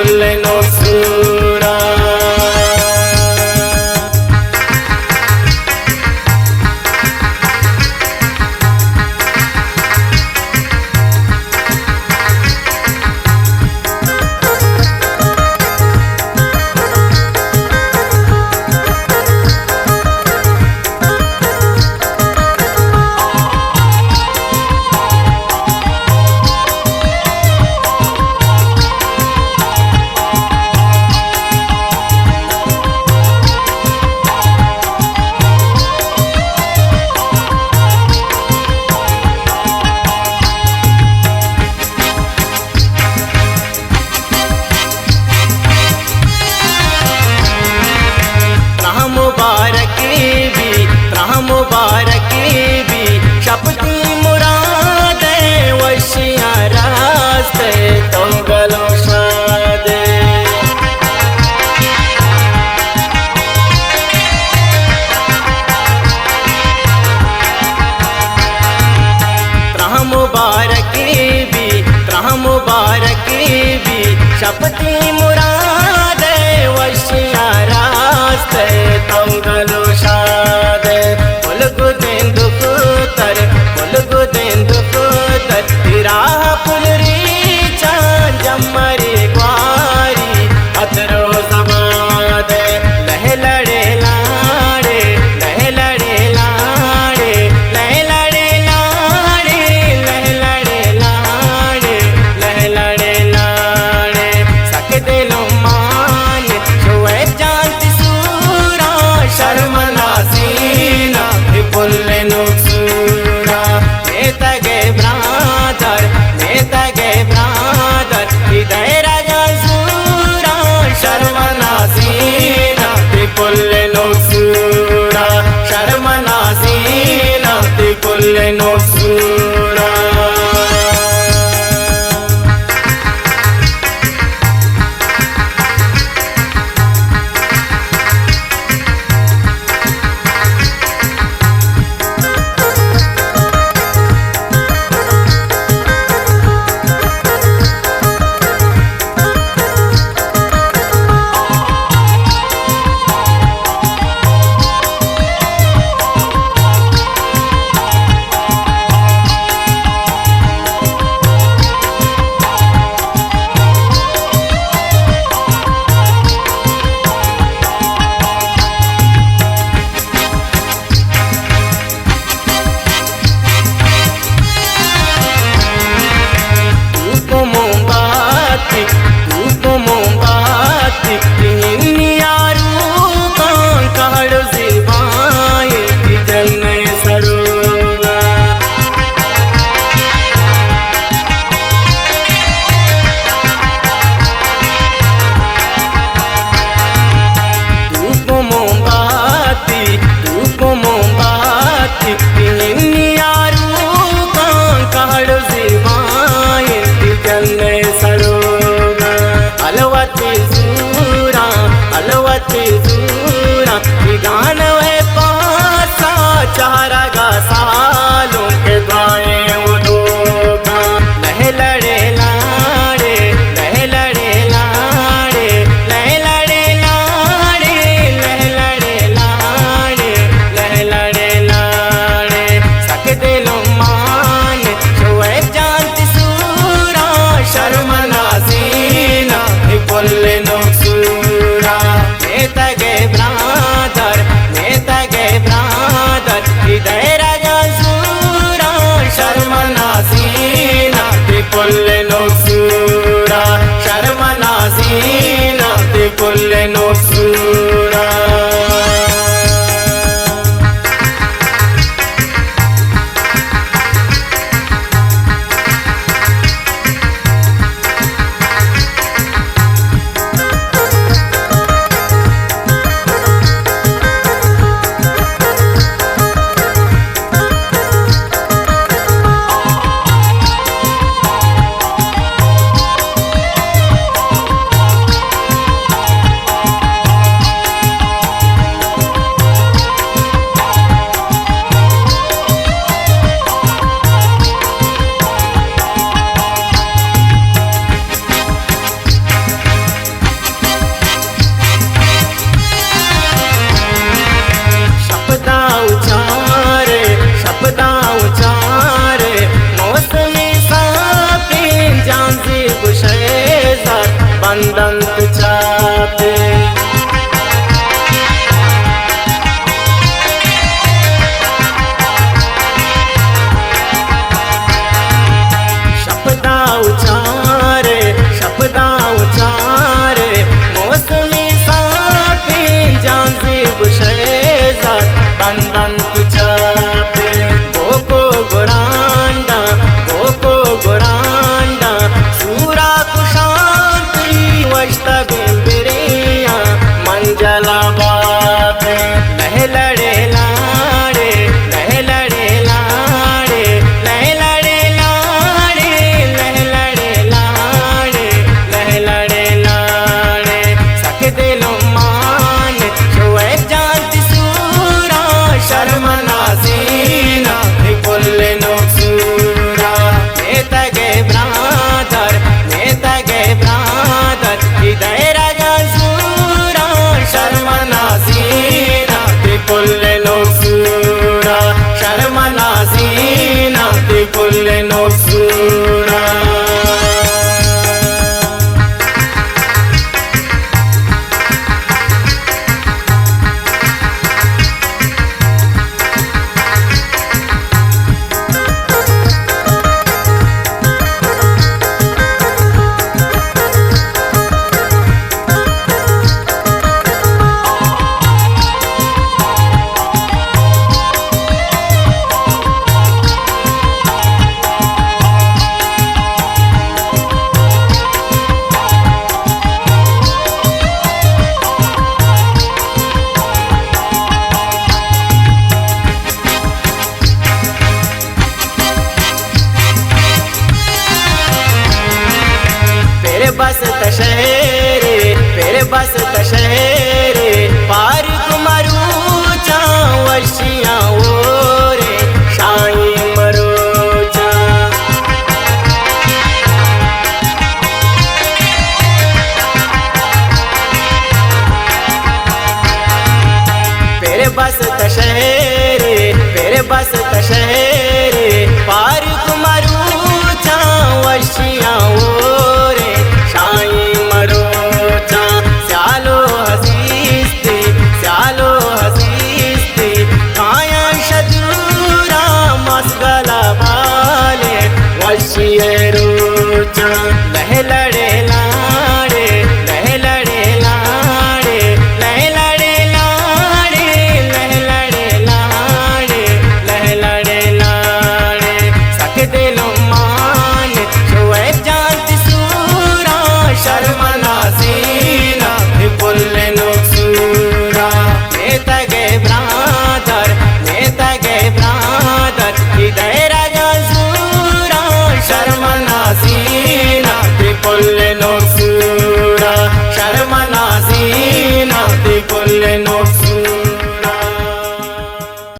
पुल्ले नो सूरा मुबारक भी शपथी मुराद वशिया रास्ते तो गलो शादे मुबारक भी शपथी मुराद वशिया रास्ते तो गलो शादे राह पुलरी चांद जमरी ग्वारी अतरो समाद लह लड़े लाड़े लह लड़े लाड़े लह लड़े लाड़े लह लड़े लाड़े लह लड़े लाड़े सक दिलो मान छुए जात सूरा शर्मना सीना पुल्ले नो सूरा तगे ब्रादर हृदय राजा सूरा शर्मना सीना पुल्ले नो सूरा शर्मना सीना पुल्ले नो सूरा गान वे पासा चारा गा सालों के गाए वो दो लह लड़े लाड़े लह लड़े लाड़े लह लड़े लाड़े लह लड़े लाड़े लह लड़े लाड़े सक दिलो मान छुए जात सूरा शर्मना सीना पुल्ले नो सूरा तगे ब्रादर हृदय बंदंत चापे शब्दा उचारे मौसमी साफी जांजिब शेजाद बंदंत चापे गोको गोरांडा सूरा कुशांति वष्टा बिंबिरिया मंजला बापे लहलड़े लाड़े लहलड़े लाड़े लहलड़े लाड़े लहलड़े लाड़े लहलड़े लाड़े सख दिलो मान छुए जात सूरा शर्म नाजीना कुल नो सूरा नेता गे ब्रादर हृदय राजा सूरा शर्म नाजीना कुल नो सूरा शर्म नाजीना कुल नो सूरा फिर बस तशहरे पार कुमारू चावशिया ओरे शाही मरोचा फिर बस तशहरे